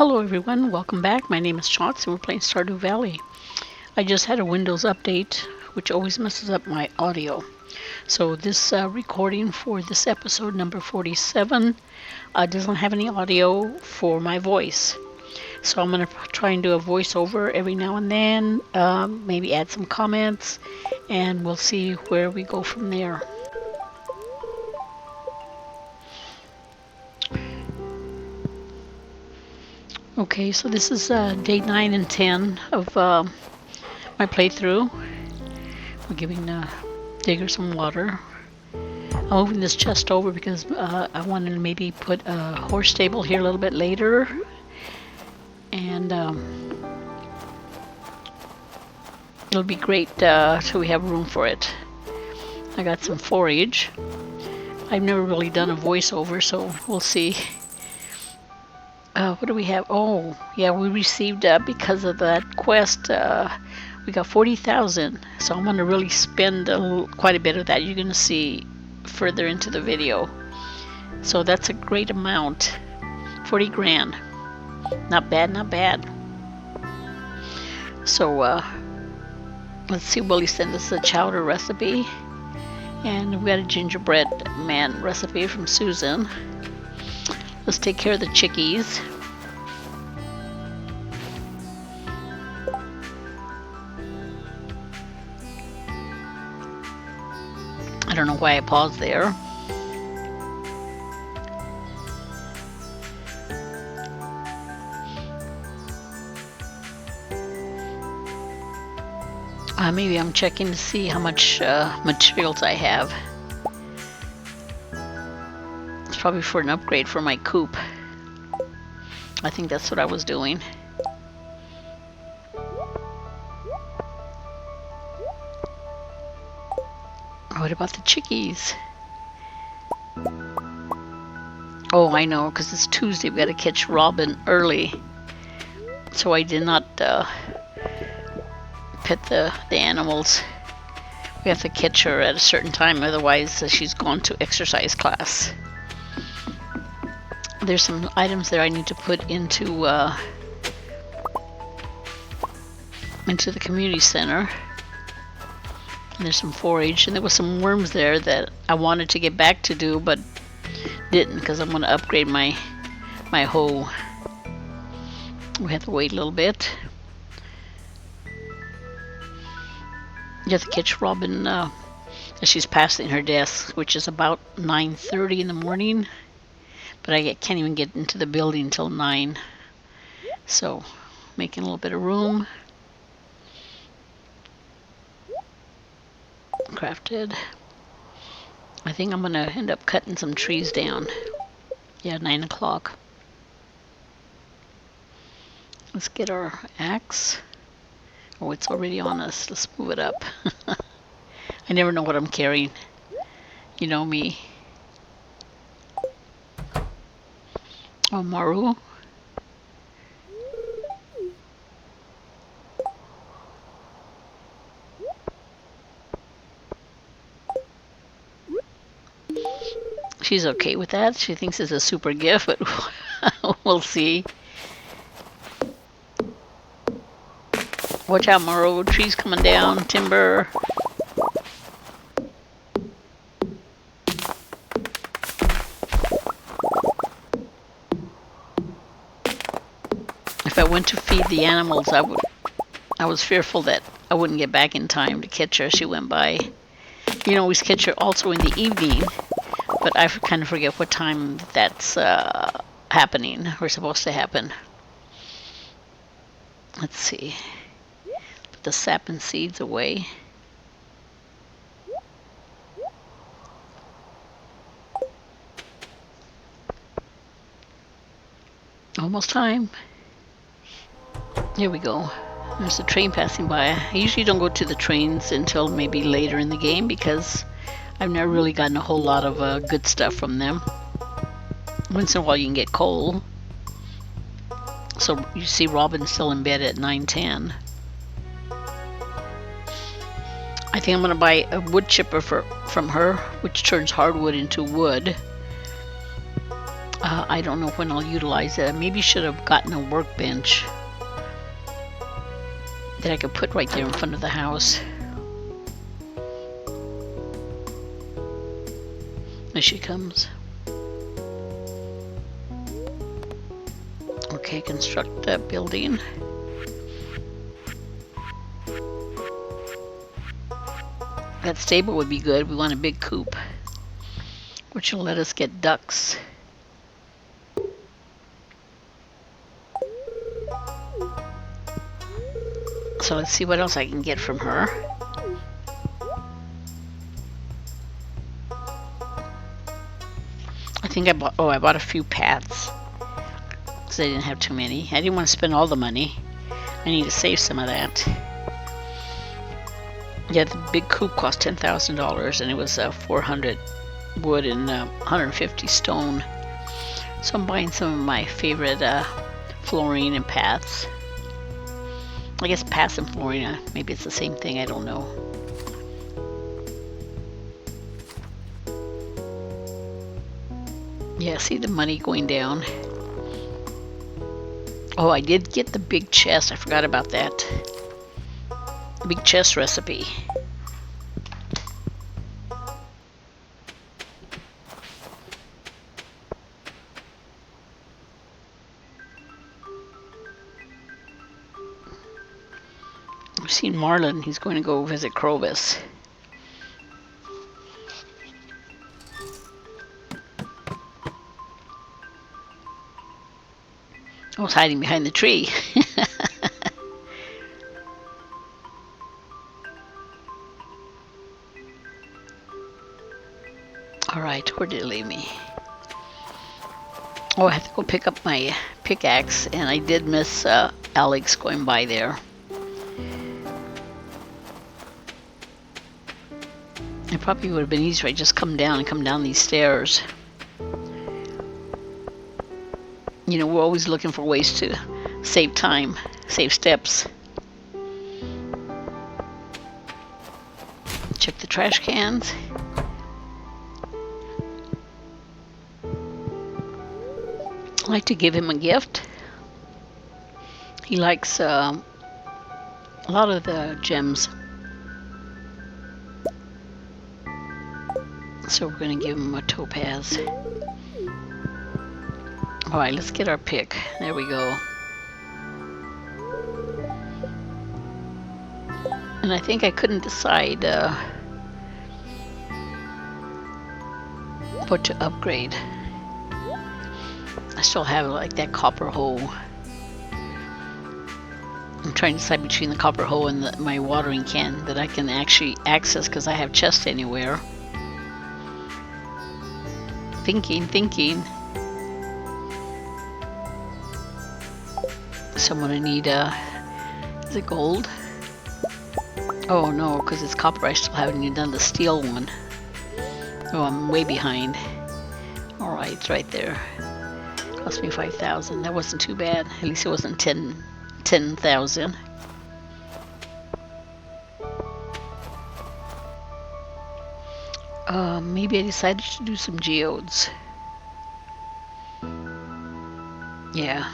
Hello everyone, welcome back. My name is Shots and we're playing Stardew Valley. I just had a Windows update which always messes up my audio. So this recording for this episode number 47 doesn't have any audio for my voice. So I'm going to try and do a voiceover every now and then, maybe add some comments, and we'll see where we go from there. Okay, so this is day 9 and 10 of my playthrough. We're giving Digger some water. I'm moving this chest over because I wanted to maybe put a horse stable here a little bit later. And it'll be great so we have room for it. I got some forage. I've never really done a voiceover, so we'll see. What do we have? Oh, yeah, we received, because of that quest, we got 40,000. So I'm going to really spend quite a bit of that. You're going to see further into the video. So that's a great amount. 40 grand. Not bad, not bad. So, let's see, Willie sent us a chowder recipe. And we got a gingerbread man recipe from Susan. Let's take care of the chickies. I don't know why I paused there. Maybe I'm checking to see how much materials I have. It's probably for an upgrade for my coop. I think that's what I was doing. What about the chickies? Oh, I know, because it's Tuesday. We got to catch Robin early. So I did not pet the animals. We have to catch her at a certain time, otherwise she's gone to exercise class. There's some items there I need to put into the community center. And there's some forage, and there was some worms there that I wanted to get back to do, but didn't, because I'm going to upgrade my hoe. We have to wait a little bit. You have to catch Robin as she's passing her desk, which is about 9:30 in the morning. But I can't even get into the building until 9. So, making a little bit of room. Crafted. I think I'm going to end up cutting some trees down. Yeah, 9 o'clock. Let's get our axe. Oh, it's already on us. Let's move it up. I never know what I'm carrying. You know me. Oh, Maru. She's okay with that. She thinks it's a super gift, but we'll see. Watch out, Maru. Trees coming down. Timber. If I went to feed the animals, I was fearful that I wouldn't get back in time to catch her. She went by. You know, we catch her also in the evening, but I kind of forget what time that's happening or supposed to happen. Let's see. Put the sap and seeds away. Almost time. Here we go. There's a train passing by. I usually don't go to the trains until maybe later in the game because I've never really gotten a whole lot of good stuff from them. Once in a while you can get coal. So you see Robin still in bed at 9:10. I think I'm going to buy a wood chipper from her, which turns hardwood into wood. I don't know when I'll utilize it. I maybe should have gotten a workbench that I could put right there in front of the house. There she comes. Okay, construct that building. That stable would be good. We want a big coop, which will let us get ducks. So let's see what else I can get from her. I think I bought a few paths because I didn't have too many. I didn't want to spend all the money. I need to save some of that. Yeah, the big coop cost $10,000 and it was 400 wood and 150 stone. So I'm buying some of my favorite flooring and paths. I guess paths and flooring, maybe it's the same thing, I don't know. Yeah, see the money going down. Oh, I did get the big chest. I forgot about that. The big chest recipe. I've seen Marlin. He's going to go visit Clovis. I was hiding behind the tree. Alright, where did it leave me? Oh, I have to go pick up my pickaxe, and I did miss Alex going by there. It probably would have been easier if I just come down these stairs. You know, we're always looking for ways to save time, save steps. Check the trash cans. I like to give him a gift. He likes a lot of the gems. So we're going to give him a topaz. Alright, let's get our pick. There we go. And I think I couldn't decide what to upgrade. I still have like that copper hoe. I'm trying to decide between the copper hoe and my watering can that I can actually access because I have chest anywhere. Thinking. So I'm gonna need is it gold? Oh no, because it's copper. I still haven't even done the steel one. Oh, I'm way behind. Alright, it's right there. Cost me 5,000. That wasn't too bad. At least it wasn't 10,000. Maybe I decided to do some geodes. Yeah.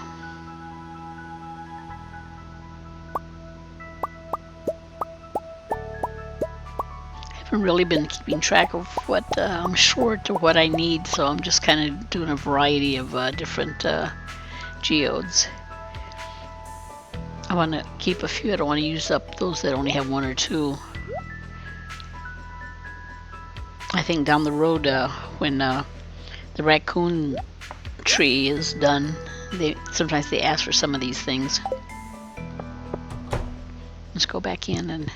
I haven't really been keeping track of what I'm short or what I need, so I'm just kind of doing a variety of different geodes. I want to keep a few. I don't want to use up those that only have one or two. I think down the road, when the raccoon tree is done, sometimes they ask for some of these things. Let's go back in and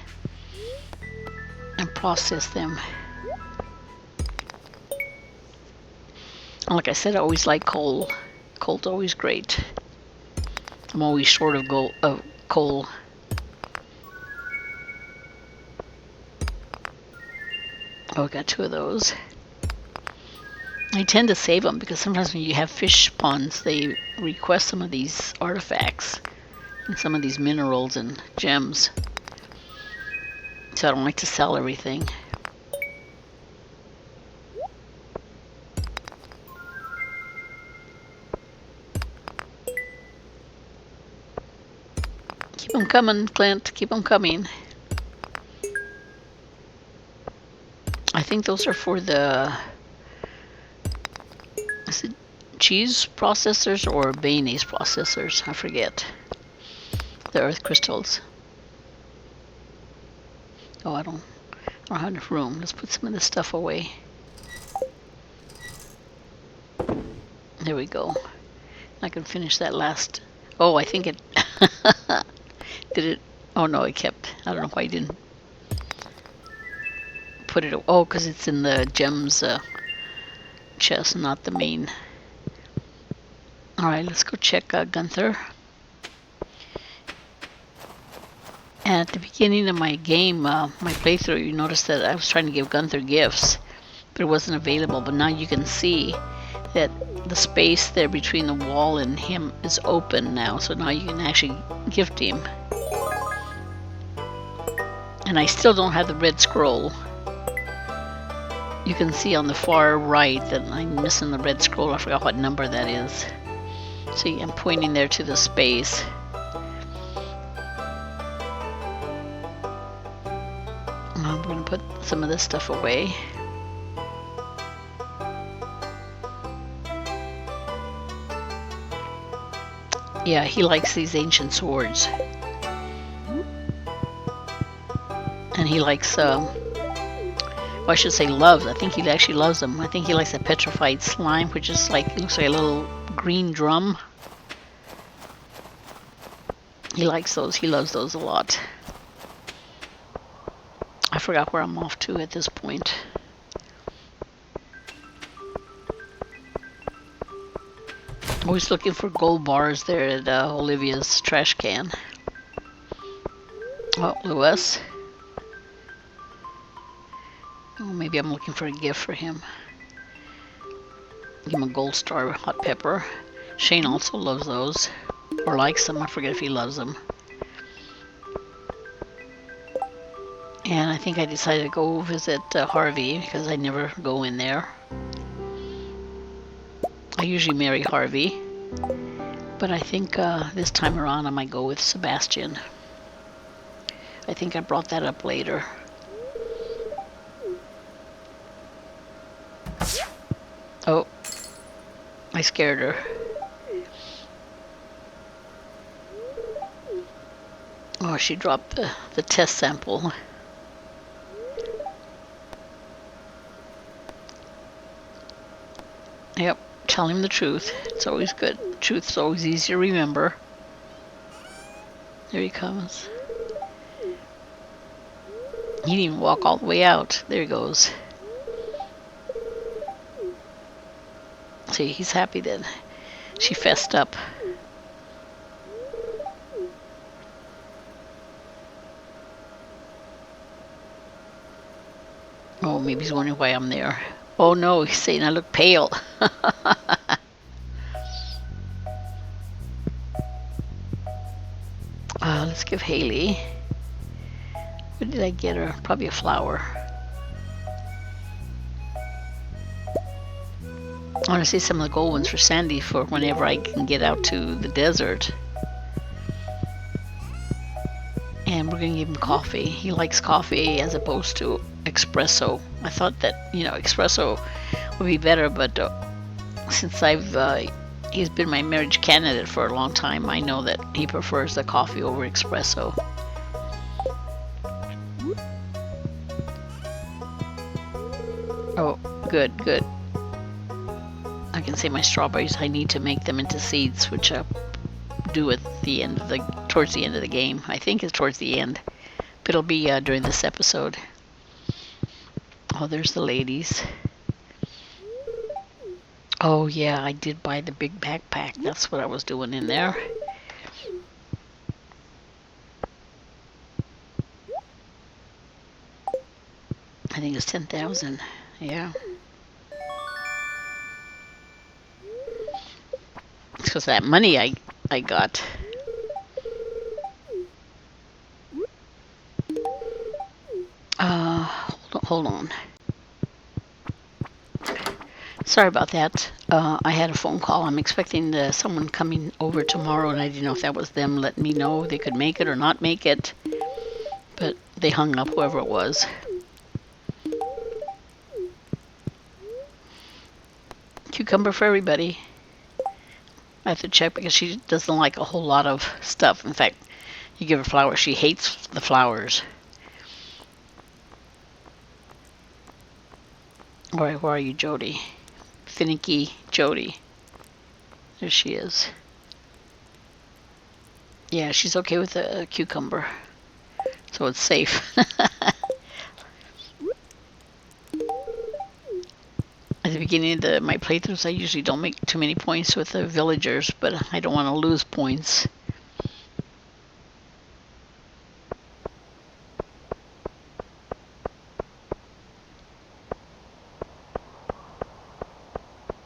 process them. And like I said, I always like coal. Coal's always great. I'm always short of coal. Oh, I got two of those. I tend to save them because sometimes when you have fish ponds, they request some of these artifacts and some of these minerals and gems. So I don't like to sell everything. coming, Clint. Keep them coming. I think those are for the... Is it cheese processors or mayonnaise processors? I forget. The earth crystals. Oh, I don't have enough room. Let's put some of this stuff away. There we go. I can finish that last. Oh, I think it did it. Oh no, it kept. I don't know why I didn't put it. Oh, because it's in the gems chest, not the main. All right, let's go check Gunther. And at the beginning of my game, my playthrough, you noticed that I was trying to give Gunther gifts, but it wasn't available. But now you can see that the space there between the wall and him is open now, so now you can actually gift him. And I still don't have the red scroll. You can see on the far right that I'm missing the red scroll. I forgot what number that is. See, I'm pointing there to the space. I'm going to put some of this stuff away. Yeah, he likes these ancient swords. And he likes, well, I should say loves. I think he actually loves them. I think he likes the petrified slime, which is like, looks like a little green drum. He likes those. He loves those a lot. I forgot where I'm off to at this point. Always looking for gold bars there at Olivia's trash can. Oh, Lewis. Oh, maybe I'm looking for a gift for him. Give him a gold star hot pepper. Shane also loves those. Or likes them. I forget if he loves them. And I think I decided to go visit Harvey because I never go in there. I usually marry Harvey, but I think this time around I might go with Sebastian. I think I brought that up later. Oh, I scared her. Oh, she dropped the test sample. Yep. Tell him the truth. It's always good. The truth's always easy to remember. There he comes. He didn't even walk all the way out. There he goes. See, he's happy then. She fessed up. Oh, maybe he's wondering why I'm there. Oh no, he's saying I look pale. Let's give Haley. What did I get her? Probably a flower. I want to see some of the gold ones for Sandy for whenever I can get out to the desert. And we're going to give him coffee. He likes coffee as opposed to espresso. I thought that, you know, espresso would be better, but since he's been my marriage candidate for a long time, I know that he prefers the coffee over espresso. Oh, good, good. I can say my strawberries, I need to make them into seeds, which I do at the end of towards the end of the game. I think it's towards the end, but it'll be during this episode. Oh, there's the ladies. Oh yeah, I did buy the big backpack. That's what I was doing in there. I think it's 10,000. Yeah. It's because that money I got. Hold on. Sorry about that. I had a phone call. I'm expecting someone coming over tomorrow, and I didn't know if that was them letting me know they could make it or not make it. But they hung up, whoever it was. Cucumber for everybody. I have to check because she doesn't like a whole lot of stuff. In fact, you give her flowers, she hates the flowers. All right, where are you, Jody? Finicky Jody. There she is. Yeah, she's okay with the cucumber, so it's safe. At the beginning of my playthroughs, I usually don't make too many points with the villagers, but I don't want to lose points.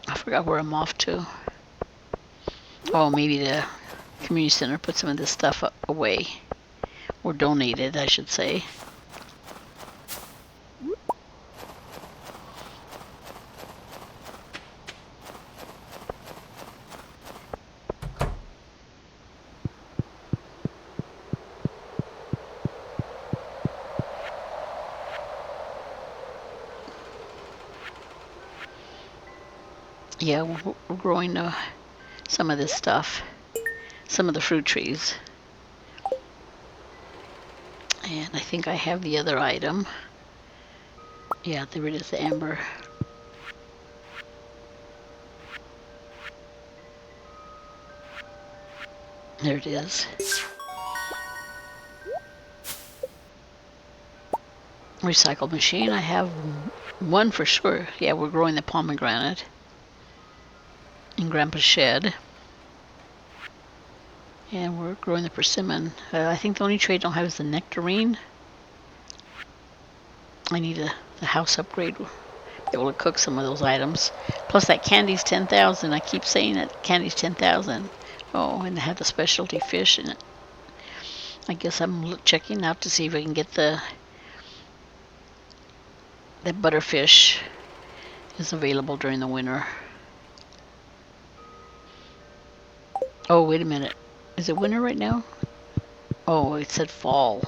I forgot where I'm off to. Oh, maybe the community center put some of this stuff away, or donated, I should say. Yeah, we're growing some of this stuff, some of the fruit trees. And I think I have the other item. Yeah, there it is, the amber. There it is. Recycle machine, I have one for sure. Yeah, we're growing the pomegranate in Grandpa's shed. And we're growing the persimmon. I think the only trade I don't have is the nectarine. I need the house upgrade. Be able to cook some of those items. Plus that candy's 10,000. I keep saying that candy's 10,000. Oh, and it had the specialty fish in it. I guess I'm checking out to see if I can get that butterfish is available during the winter. Oh, wait a minute. Is it winter right now? Oh, it said fall.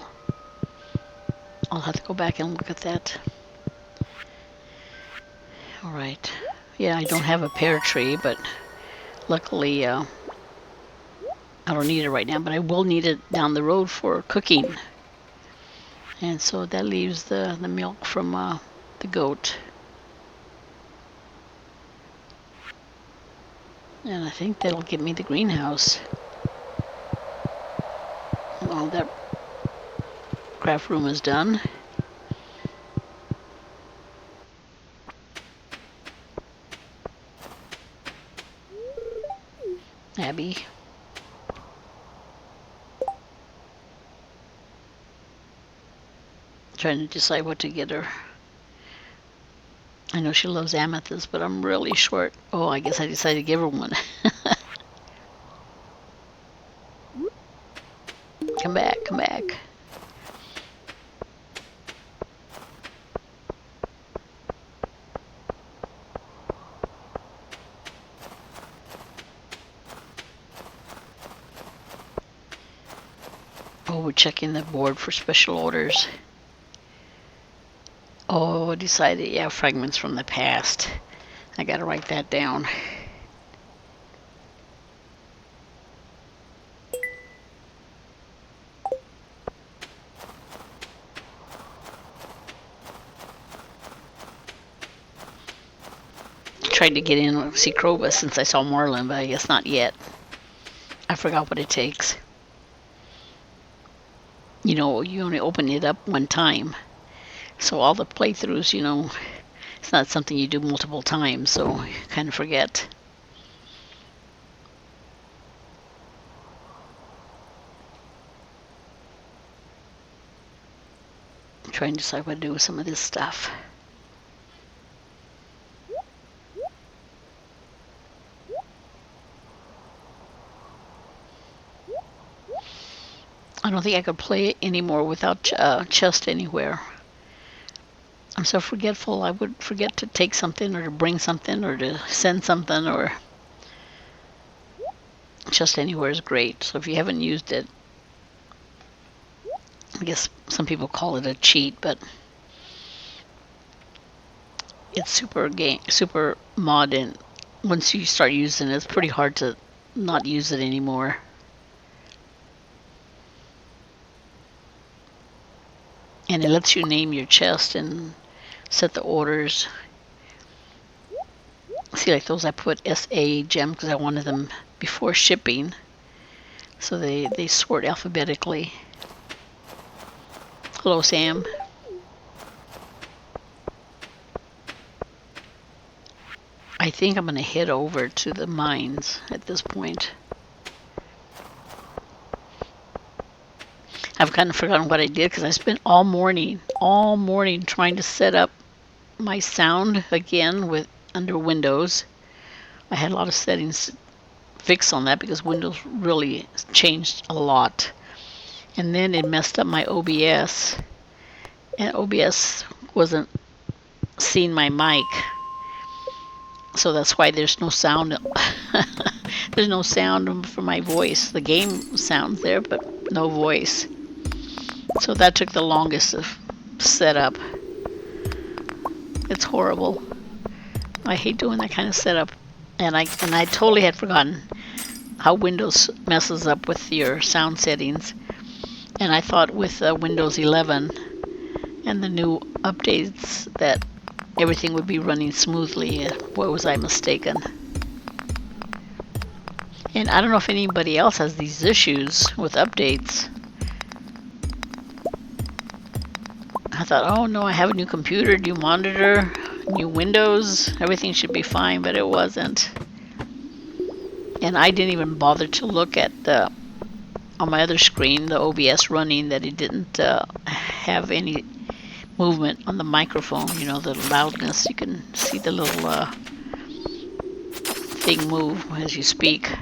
I'll have to go back and look at that. All right. Yeah, I don't have a pear tree, but luckily I don't need it right now, but I will need it down the road for cooking. And so that leaves the milk from the goat. And I think that'll give me the greenhouse. Well, that craft room is done. Abby. Trying to decide what to get her. I know she loves amethyst, but I'm really short. Oh, I guess I decided to give her one. Come back, come back. Oh, we're checking the board for special orders. Oh, I decided, yeah, fragments from the past. I gotta write that down. Tried to get in with Cecroba since I saw Marlin, but I guess not yet. I forgot what it takes. You know, you only open it up one time. So all the playthroughs, you know, it's not something you do multiple times, so you kind of forget. I'm trying to decide what to do with some of this stuff. I don't think I could play it anymore without chest anywhere. I'm so forgetful. I would forget to take something or to bring something or to send something, or just anywhere is great. So if you haven't used it, I guess some people call it a cheat, but it's super mod, and once you start using it, it's pretty hard to not use it anymore. And it lets you name your chest and set the orders. See, like those I put SA gem because I wanted them before shipping, so they sort alphabetically. Hello, Sam. I think I'm gonna head over to the mines at this point. I've kind of forgotten what I did because I spent all morning trying to set up my sound again with under Windows. I had a lot of settings fixed on that because Windows really changed a lot. And then it messed up my OBS, and OBS wasn't seeing my mic. So that's why there's no sound. There's no sound for my voice. The game sounds there, but no voice. So that took the longest to set up. It's horrible. I hate doing that kind of setup. And I totally had forgotten how Windows messes up with your sound settings. And I thought with Windows 11 and the new updates that everything would be running smoothly. Boy, was I mistaken. And I don't know if anybody else has these issues with updates. I thought, oh no, I have a new computer, new monitor, new Windows, everything should be fine, but it wasn't. And I didn't even bother to look at on my other screen, the OBS running, that it didn't have any movement on the microphone, you know, the loudness. You can see the little thing move as you speak.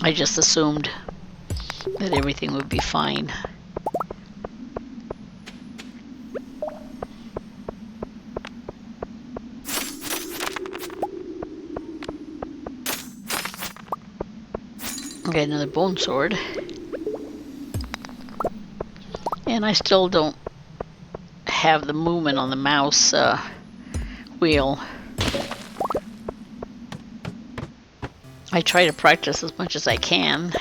I just assumed that everything would be fine. Okay, another bone sword. And I still don't have the movement on the mouse wheel. I try to practice as much as I can.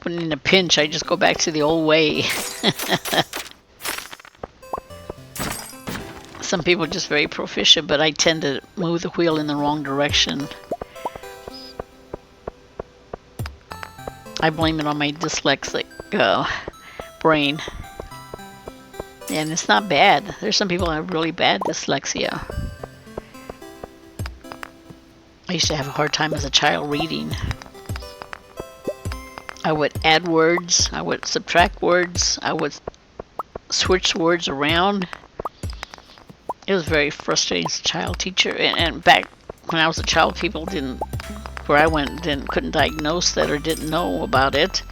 When in a pinch, I just go back to the old way. Some people are just very proficient, but I tend to move the wheel in the wrong direction. I blame it on my dyslexic brain. And it's not bad. There's some people that have really bad dyslexia. I used to have a hard time as a child reading. I would add words, I would subtract words, I would switch words around. It was very frustrating as a child teacher. And back when I was a child, people where I went, couldn't diagnose that or didn't know about it.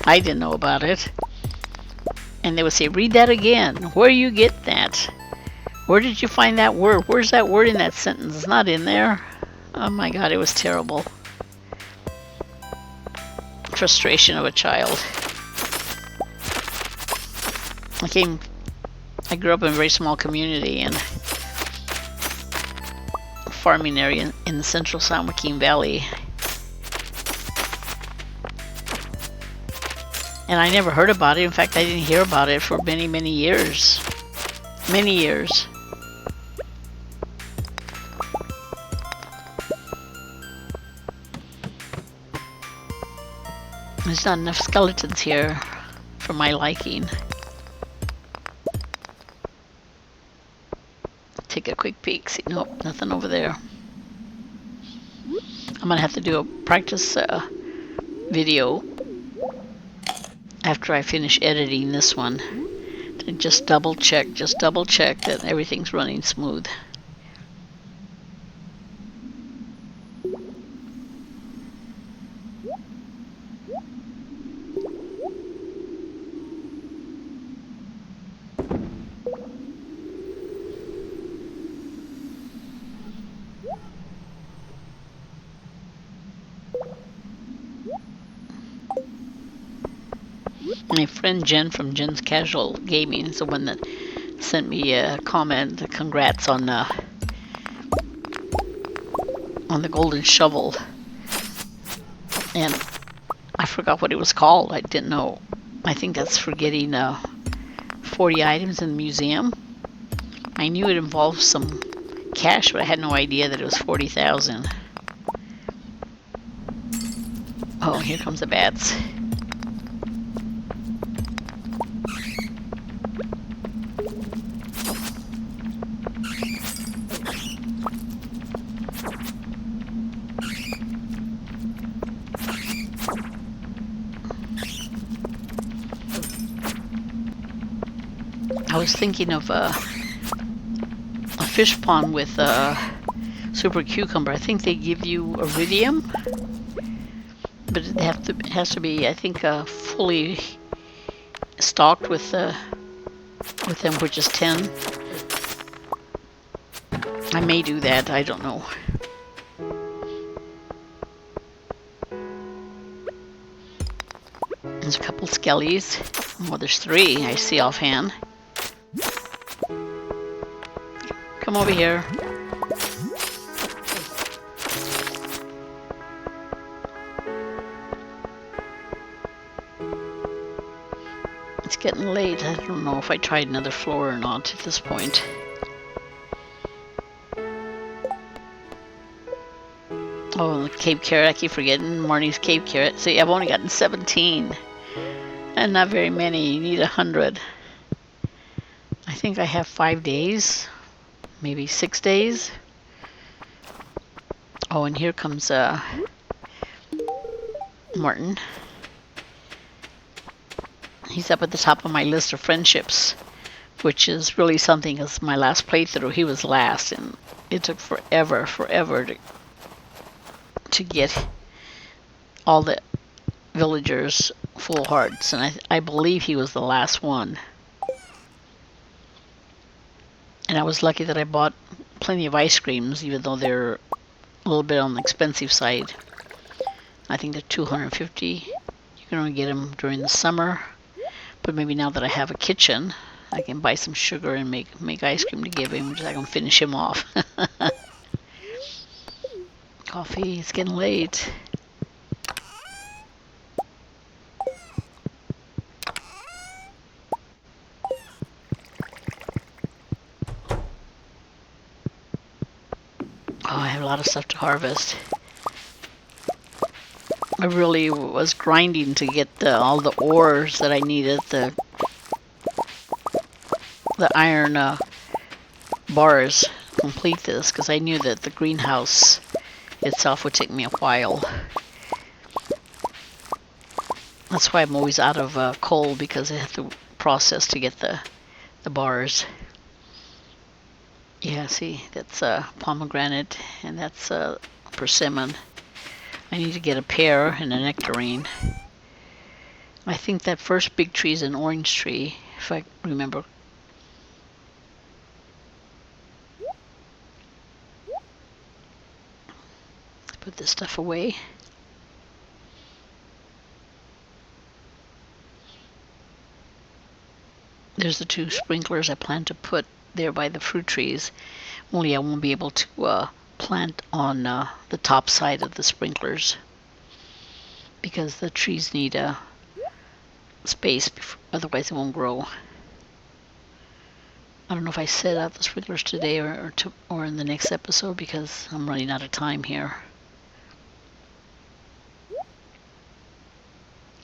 I didn't know about it. And they would say, read that again. Where do you get that? Where did you find that word? Where's that word in that sentence? It's not in there. Oh my God, it was terrible. Frustration of a child. I grew up in a very small community and farming area in the central San Joaquin Valley. And I never heard about it. In fact, I didn't hear about it for many, many years. Many years. There's not enough skeletons here for my liking. Take a quick peek. See, nope, nothing over there. I'm gonna have to do a practice video after I finish editing this one. To just double check that everything's running smooth. My friend Jen from Jen's Casual Gaming is the one that sent me a comment. Congrats on the golden shovel. And I forgot what it was called. I didn't know. I think that's for getting 40 items in the museum. I knew it involved some cash, but I had no idea that it was 40,000. Oh, here comes the bats. I was thinking of a fish pond with super cucumber. I think they give you iridium, but it has to be, I think, fully stocked with them, which is 10. I may do that. I don't know. There's a couple skellies. Well, there's 3 I see offhand. Come over here. It's getting late. I don't know if I tried another floor or not at this point. Oh, the Cape Carrot. I keep forgetting Marnie's Cape Carrot. See, I've only gotten 17. And not very many. You need 100. I think I have 5 days. Maybe 6 days. Oh, and here comes Martin. He's up at the top of my list of friendships, which is really something, because my last playthrough, he was last, and it took forever to get all the villagers full hearts, and I believe he was the last one. And I was lucky that I bought plenty of ice creams, even though they're a little bit on the expensive side. I think they're 250. You can only get them during the summer. But maybe now that I have a kitchen, I can buy some sugar and make ice cream to give him, just I can finish him off. Coffee, it's getting late. Oh, I have a lot of stuff to harvest. I really was grinding to get all the ores that I needed, the iron bars, complete this, because I knew that the greenhouse itself would take me a while. That's why I'm always out of coal, because I have to process to get the bars. Yeah, see, that's pomegranate, and that's persimmon. I need to get a pear and a nectarine. I think that first big tree is an orange tree, if I remember. Put this stuff away. There's the 2 sprinklers I plan to put there by the fruit trees. Only I won't be able to plant on the top side of the sprinklers, because the trees need space, otherwise it won't grow. I don't know if I set out the sprinklers today or in the next episode, because I'm running out of time here.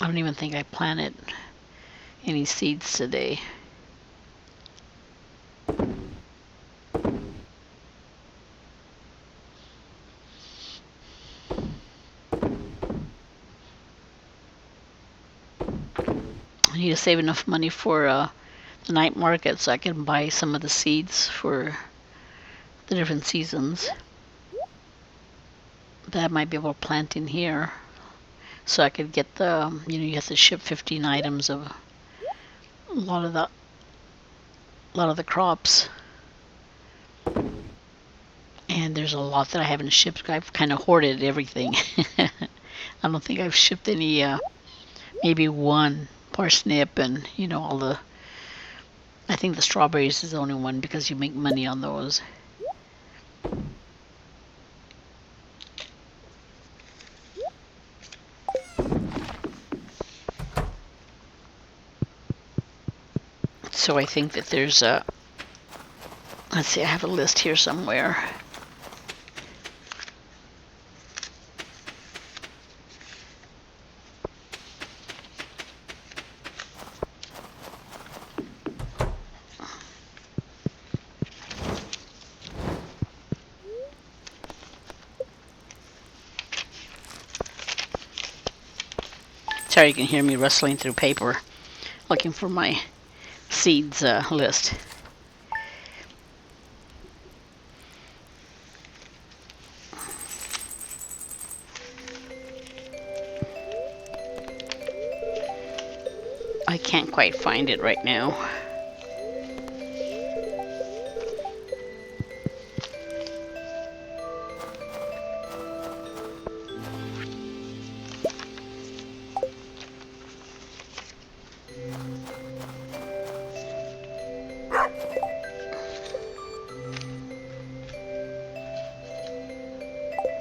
I don't even think I planted any seeds today. I need to save enough money for the night market so I can buy some of the seeds for the different seasons that I might be able to plant in here, so I could get the, you have to ship 15 items of a lot of the crops, and there's a lot that I haven't shipped. I've kind of hoarded everything. I don't think I've shipped any, maybe one parsnip and, you know, all the... I think the strawberries is the only one because you make money on those. So I think that there's a... Let's see, I have a list here somewhere. Sorry, you can hear me rustling through paper looking for my seeds list. I can't quite find it right now.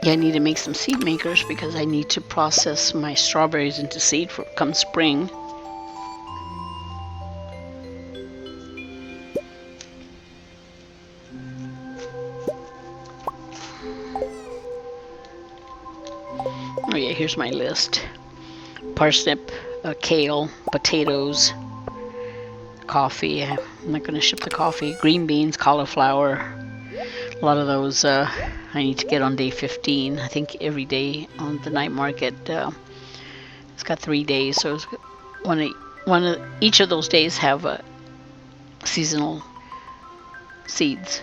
Yeah, I need to make some seed makers because I need to process my strawberries into seed for come spring. Oh yeah, here's my list. Parsnip, kale, potatoes, coffee. I'm not going to ship the coffee. Green beans, cauliflower. A lot of those I need to get on day 15. I think every day on the night market, it's got 3 days. So each of those days have seasonal seeds.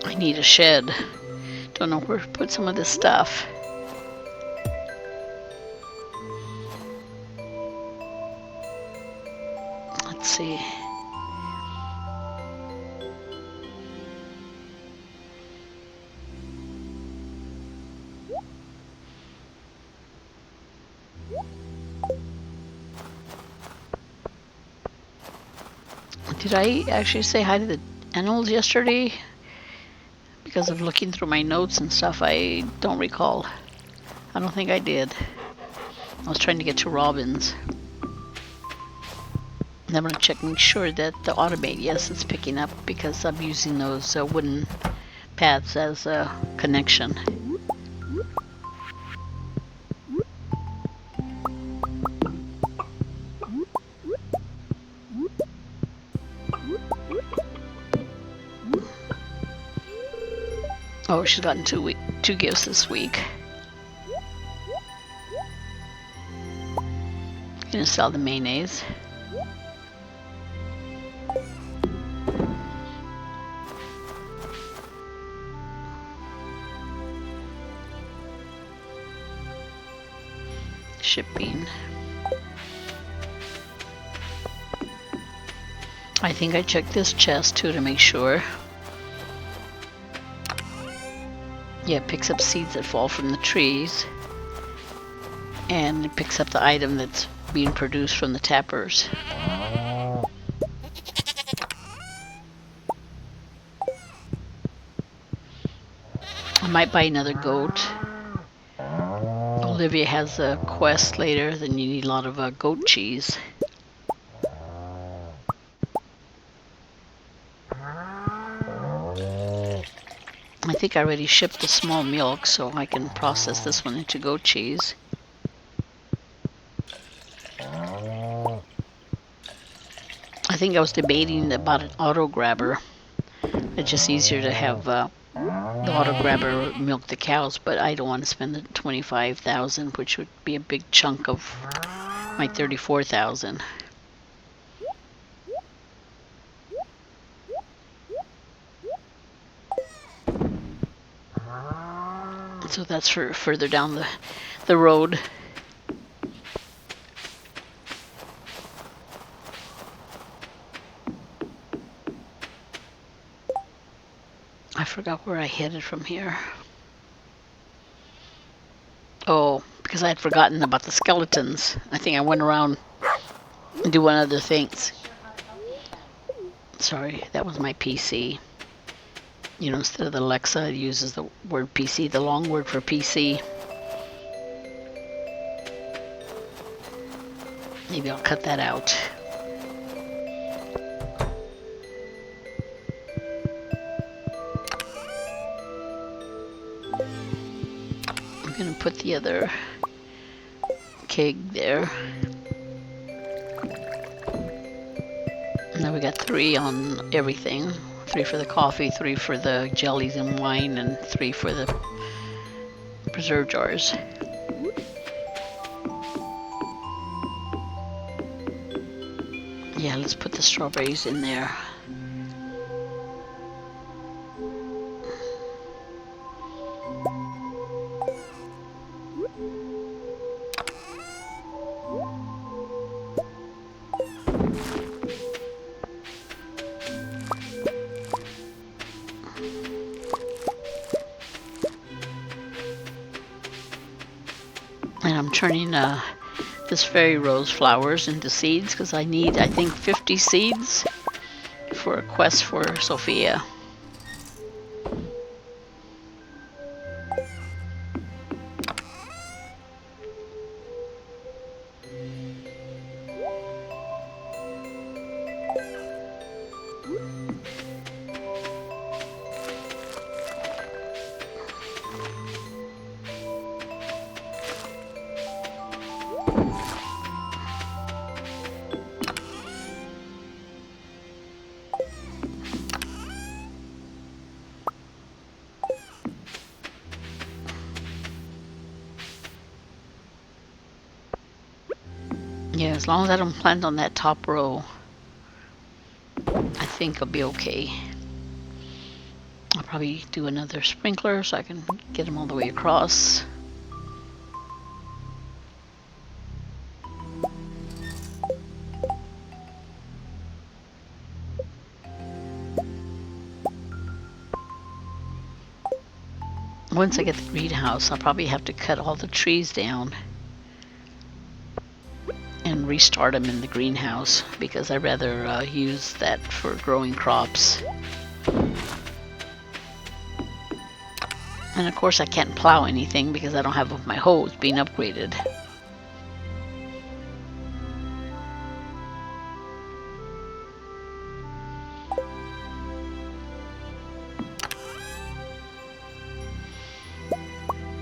I need a shed. Don't know where to put some of this stuff. Let's see. Did I actually say hi to the animals yesterday? Because of looking through my notes and stuff, I don't recall. I don't think I did. I was trying to get to robins. And I'm going to check, make sure that the automate, yes, it's picking up because I'm using those wooden paths as a connection. Oh, she's gotten two gifts this week. Gonna sell the mayonnaise. Shipping. I think I checked this chest too to make sure. Yeah, it picks up seeds that fall from the trees. And it picks up the item that's being produced from the tappers. I might buy another goat. Olivia has a quest later, then you need a lot of goat cheese. I think I already shipped the small milk, so I can process this one into goat cheese. I think I was debating about an auto grabber. It's just easier to have the auto grabber milk the cows, but I don't want to spend the $25,000, which would be a big chunk of my $34,000. So that's for further down the road. I forgot where I headed from here. Oh, because I had forgotten about the skeletons. I think I went around and do one other things. Sorry, that was my PC. You know, instead of the Alexa, it uses the word PC, the long word for PC. Maybe I'll cut that out. I'm going to put the other keg there. Now we got 3 on everything. 3 for the coffee, 3 for the jellies and wine, and 3 for the preserve jars. Yeah, let's put the strawberries in there. And I'm turning this fairy rose flowers into seeds because I need, I think, 50 seeds for a quest for Sophia. Yeah, as long as I don't plant on that top row, I think I'll be okay. I'll probably do another sprinkler so I can get them all the way across. Once I get the greenhouse, I'll probably have to cut all the trees down and restart them in the greenhouse because I'd rather use that for growing crops. And of course I can't plow anything because I don't have my hose being upgraded.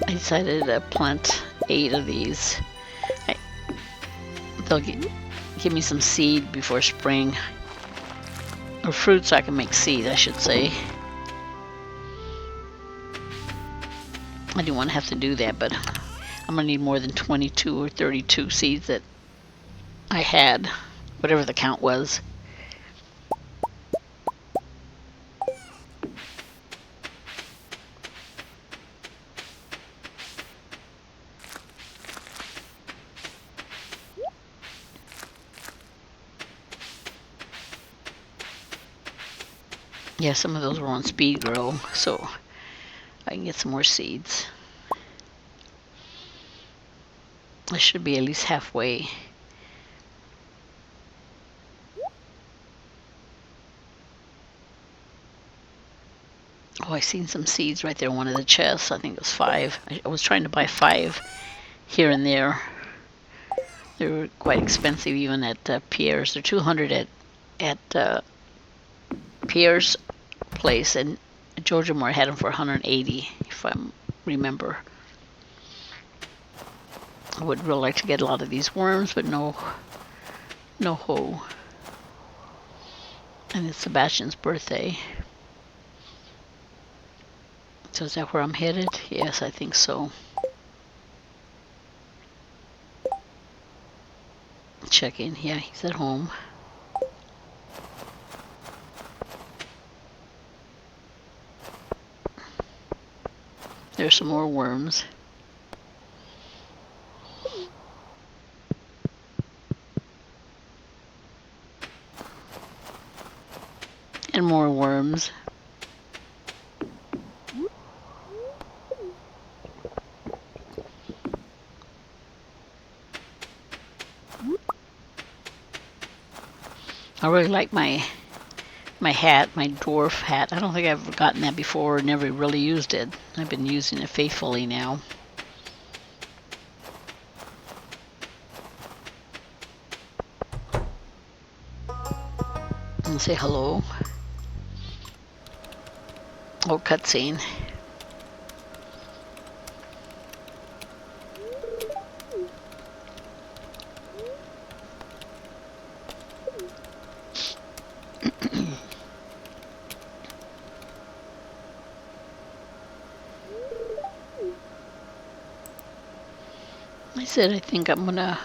I decided to plant 8 of these. They'll give me some seed before spring. Or fruit so I can make seed, I should say. I didn't want to have to do that, but I'm going to need more than 22 or 32 seeds that I had, whatever the count was. Yeah, some of those were on speed grow, so I can get some more seeds. I should be at least halfway. Oh, I seen some seeds right there in one of the chests. I think it was 5. I was trying to buy 5 here and there. They were quite expensive even at Pierre's. They're 200 at Pierre's place, and Georgia Moore had them for 180, if I remember. I would really like to get a lot of these worms, but no hoe. And it's Sebastian's birthday. So is that where I'm headed? Yes, I think so. Check in. Yeah, he's at home. There's some more worms. And more worms. I really like my hat, my dwarf hat. I don't think I've ever gotten that before, never really used it. I've been using it faithfully now. And say hello. Oh, cutscene. I said I think I'm gonna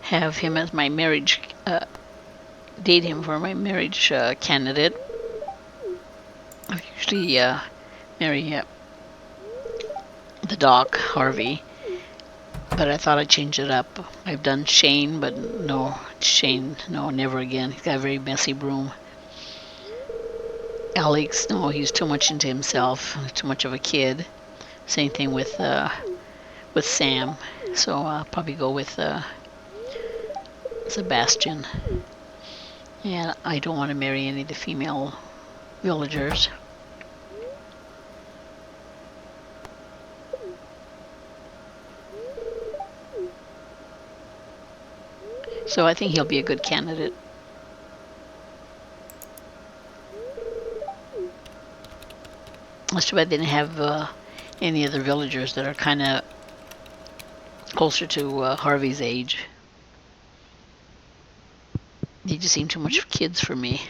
have him as my marriage, date him for my marriage candidate. I usually marry the Doc, Harvey, but I thought I'd change it up. I've done Shane, but no, Shane, no, never again. He's got a very messy broom. Alex, no, he's too much into himself, too much of a kid. Same thing with Sam. So I'll probably go with Sebastian. And I don't want to marry any of the female villagers. So I think he'll be a good candidate. That's too bad they didn't have any other villagers that are kind of closer to Harvey's age. They just seem too much kids for me.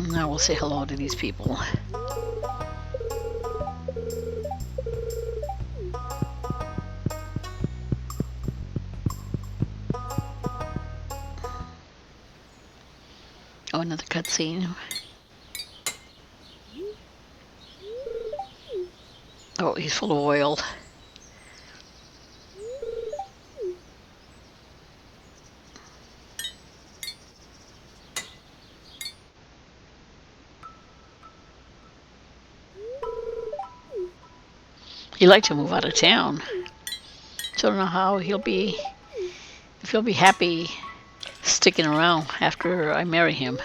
Now we'll say hello to these people. Oh, another cutscene. Oh, he's full of oil. He'd like to move out of town. So I don't know how if he'll be happy sticking around after I marry him.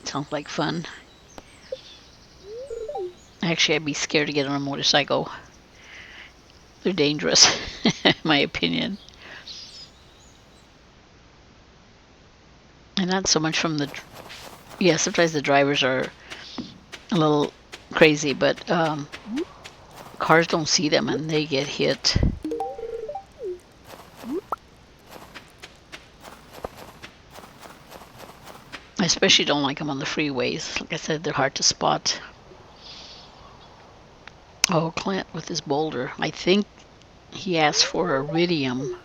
Sounds like fun. Actually, I'd be scared to get on a motorcycle. They're dangerous, in my opinion. And not so much from the... Yeah, sometimes the drivers are a little crazy, but cars don't see them and they get hit. I especially don't like them on the freeways. Like I said, they're hard to spot. Oh, Clint with his boulder. I think he asked for iridium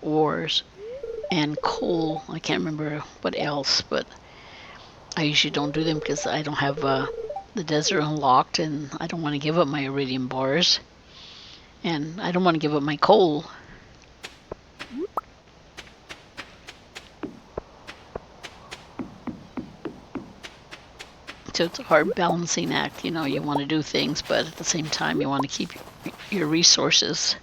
ores and coal. I can't remember what else, but I usually don't do them because I don't have the desert unlocked and I don't want to give up my iridium bars. And I don't want to give up my coal. So it's a hard balancing act. You know, you want to do things, but at the same time you want to keep your resources.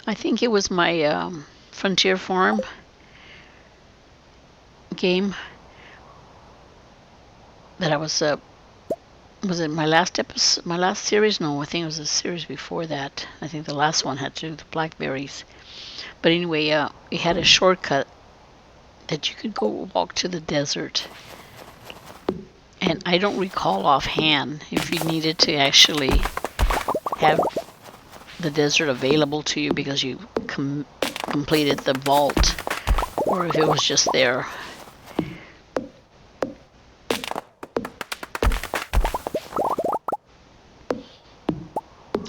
I think it was my Frontier Farm game that I was it my last episode, my last series? No, I think it was a series before that. I think the last one had to do with the blackberries. But anyway, it had a shortcut that you could go walk to the desert. And I don't recall offhand if you needed to actually have the desert available to you because you completed the vault, or if it was just there.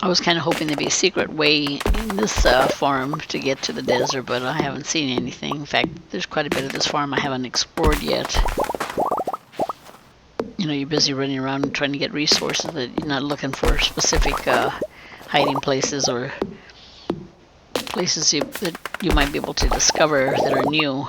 I was kind of hoping there'd be a secret way in this farm to get to the desert, but I haven't seen anything. In fact, there's quite a bit of this farm I haven't explored yet. you know, you're busy running around and trying to get resources, that you're not looking for specific hiding places or places that you might be able to discover that are new.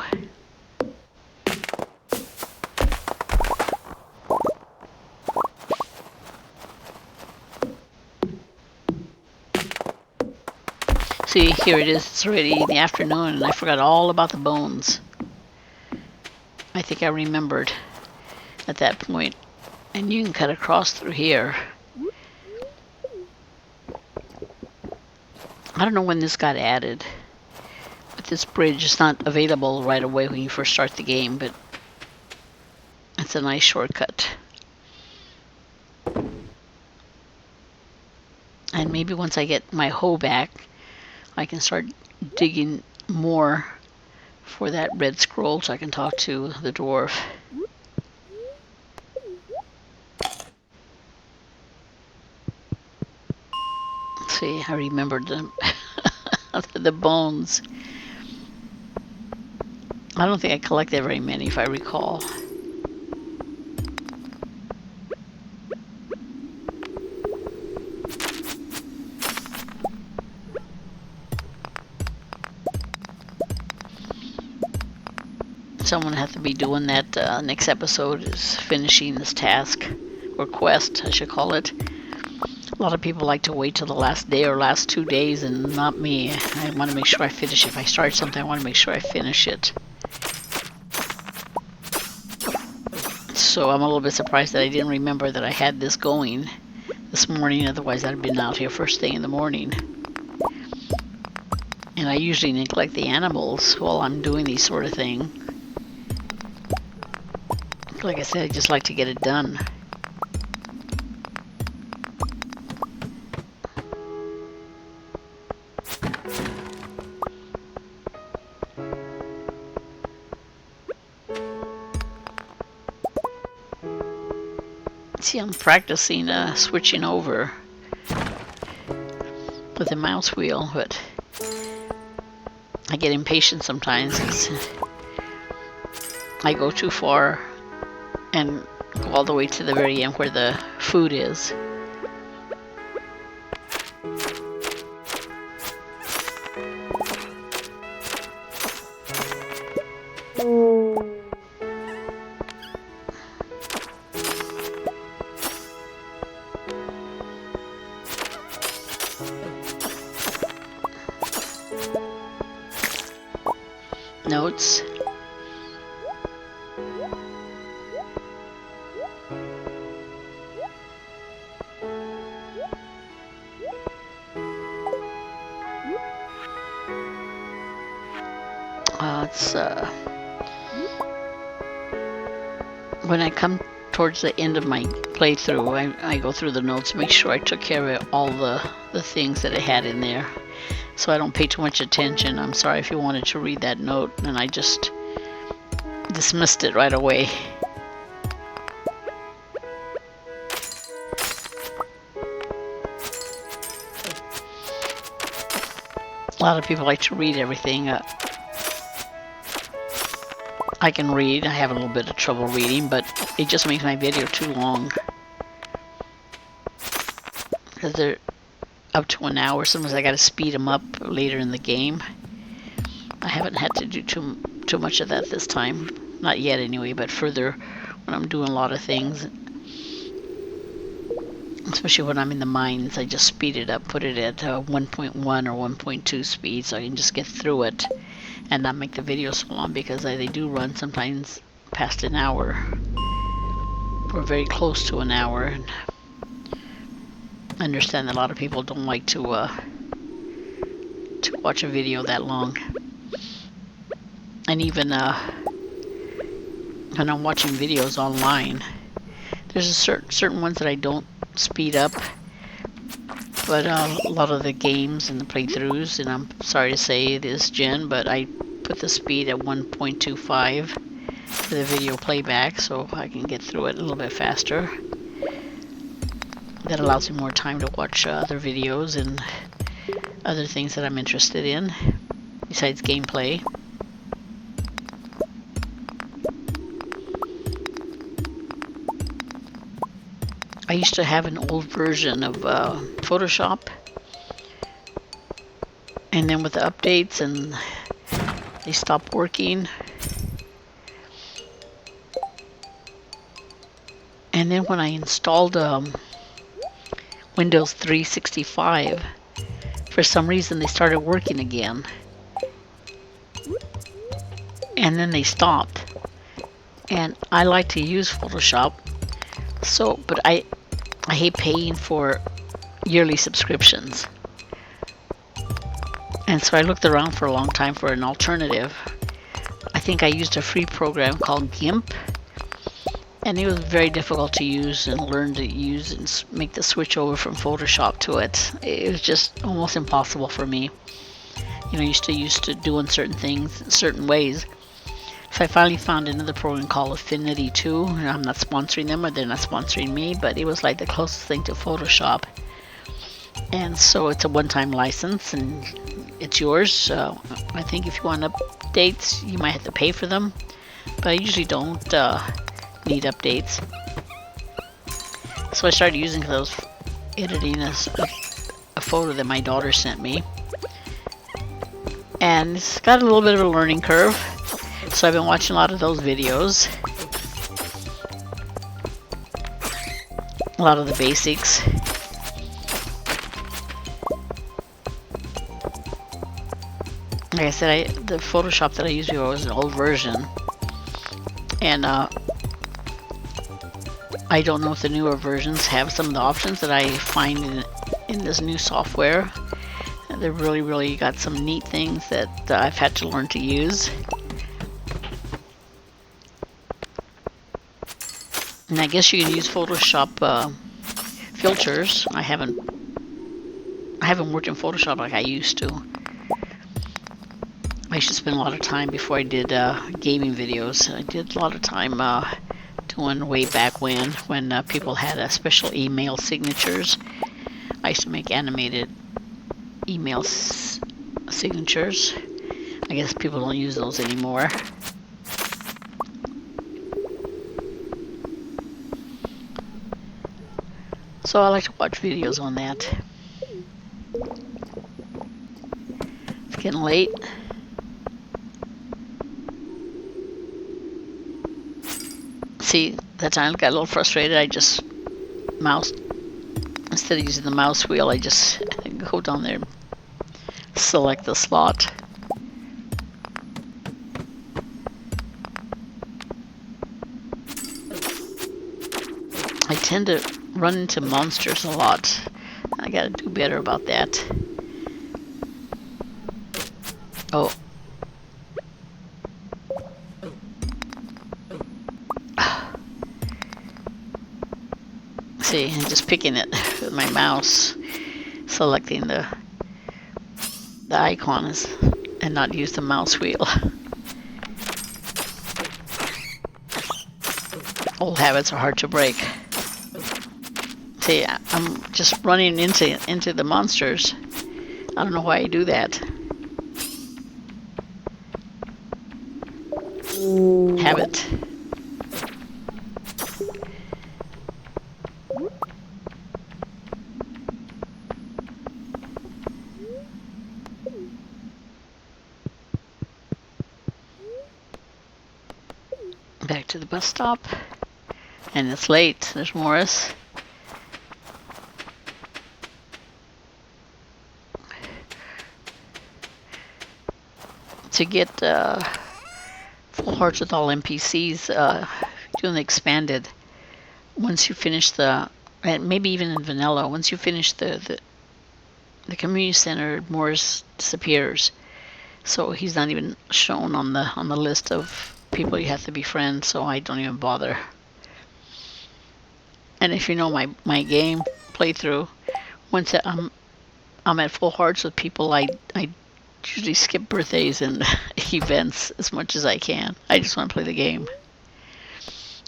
See, here it is. It's already in the afternoon, and I forgot all about the bones. I think I remembered at that point. And you can cut across through here. I don't know when this got added, but this bridge is not available right away when you first start the game, but it's a nice shortcut. And maybe once I get my hoe back, I can start digging more for that red scroll so I can talk to the dwarf. See, I remembered the bones. I don't think I collected very many, if I recall. Someone has to be doing that next episode, is finishing this task, or quest, I should call it. A lot of people like to wait till the last day or last 2 days, and not me. I want to make sure I finish it. If I start something, I want to make sure I finish it. So I'm a little bit surprised that I didn't remember that I had this going this morning, otherwise I'd have been out here first thing in the morning. And I usually neglect the animals while I'm doing these sort of things. Like I said, I just like to get it done. See, I'm practicing switching over with the mouse wheel, but I get impatient sometimes because I go too far and go all the way to the very end where the food is. Notes. When I come towards the end of my playthrough, I go through the notes, make sure I took care of all the things that I had in there, so I don't pay too much attention. I'm sorry if you wanted to read that note and I just dismissed it right away. A lot of people like to read everything. I can read. I have a little bit of trouble reading, but it just makes my video too long. Because they're up to an hour. Sometimes I gotta speed them up later in the game. I haven't had to do too much of that this time. Not yet anyway, but further when I'm doing a lot of things. Especially when I'm in the mines, I just speed it up, put it at 1.1 or 1.2 speed so I can just get through it and not make the video so long, because they do run sometimes past an hour. We're very close to an hour, and I understand that a lot of people don't like to watch a video that long. And even when I'm watching videos online, there's a certain ones that I don't speed up, but a lot of the games and the playthroughs, and I'm sorry to say this, Jen, but I put the speed at 1.25 for the video playback so I can get through it a little bit faster. That allows me more time to watch other videos and other things that I'm interested in besides gameplay. I used to have an old version of Photoshop, and then with the updates and they stopped working. And then when I installed Windows 365, for some reason they started working again. And then they stopped. And I like to use Photoshop, but I hate paying for yearly subscriptions. And so I looked around for a long time for an alternative. I think I used a free program called GIMP, and it was very difficult to use and learn to use and make the switch over from Photoshop to it. It was just almost impossible for me. You know, used to doing certain things in certain ways. So I finally found another program called Affinity 2. And I'm not sponsoring them, or they're not sponsoring me, but it was like the closest thing to Photoshop. And so it's a one-time license, and it's yours. I think if you want updates, you might have to pay for them, but I usually don't need updates. So I started using it because I was editing a photo that my daughter sent me. And it's got a little bit of a learning curve. So I've been watching a lot of those videos. A lot of the basics. Like I said, the Photoshop that I used before was an old version. And I don't know if the newer versions have some of the options that I find in this new software. They've really got some neat things that I've had to learn to use. And I guess you can use Photoshop filters. I haven't worked in Photoshop like I used to. I used to spend a lot of time before I did gaming videos. I did a lot of time doing way back when people had special email signatures. I used to make animated email signatures. I guess people don't use those anymore. So I like to watch videos on that. It's getting late. See, that time I got a little frustrated. I just instead of using the mouse wheel, I just go down there and select the slot. I tend to run into monsters a lot. I gotta do better about that. Oh. See, I'm just picking it with my mouse, selecting the icons, and not use the mouse wheel. Old habits are hard to break. See, I'm just running into the monsters. I don't know why I do that. Habit. Back to the bus stop. And it's late. There's Morris. To get full hearts with all NPCs, doing the expanded, once you finish and maybe even in vanilla, once you finish the community center, Morris disappears. So he's not even shown on the list of people you have to befriend, so I don't even bother. And if you know my game playthrough, once I'm at full hearts with people, I usually skip birthdays and events as much as I can. I just want to play the game.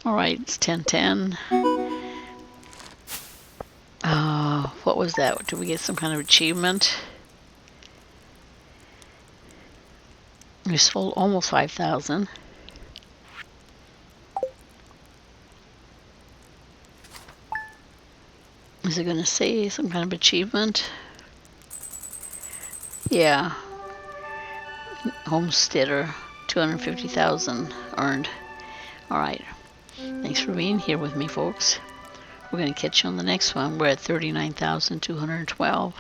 Alright, it's 10:10. What was that? Did we get some kind of achievement? We sold almost 5,000. Is it going to say some kind of achievement? Yeah. Homesteader, 250,000 earned. All right. Thanks for being here with me, folks. We're going to catch you on the next one. We're at 39,212.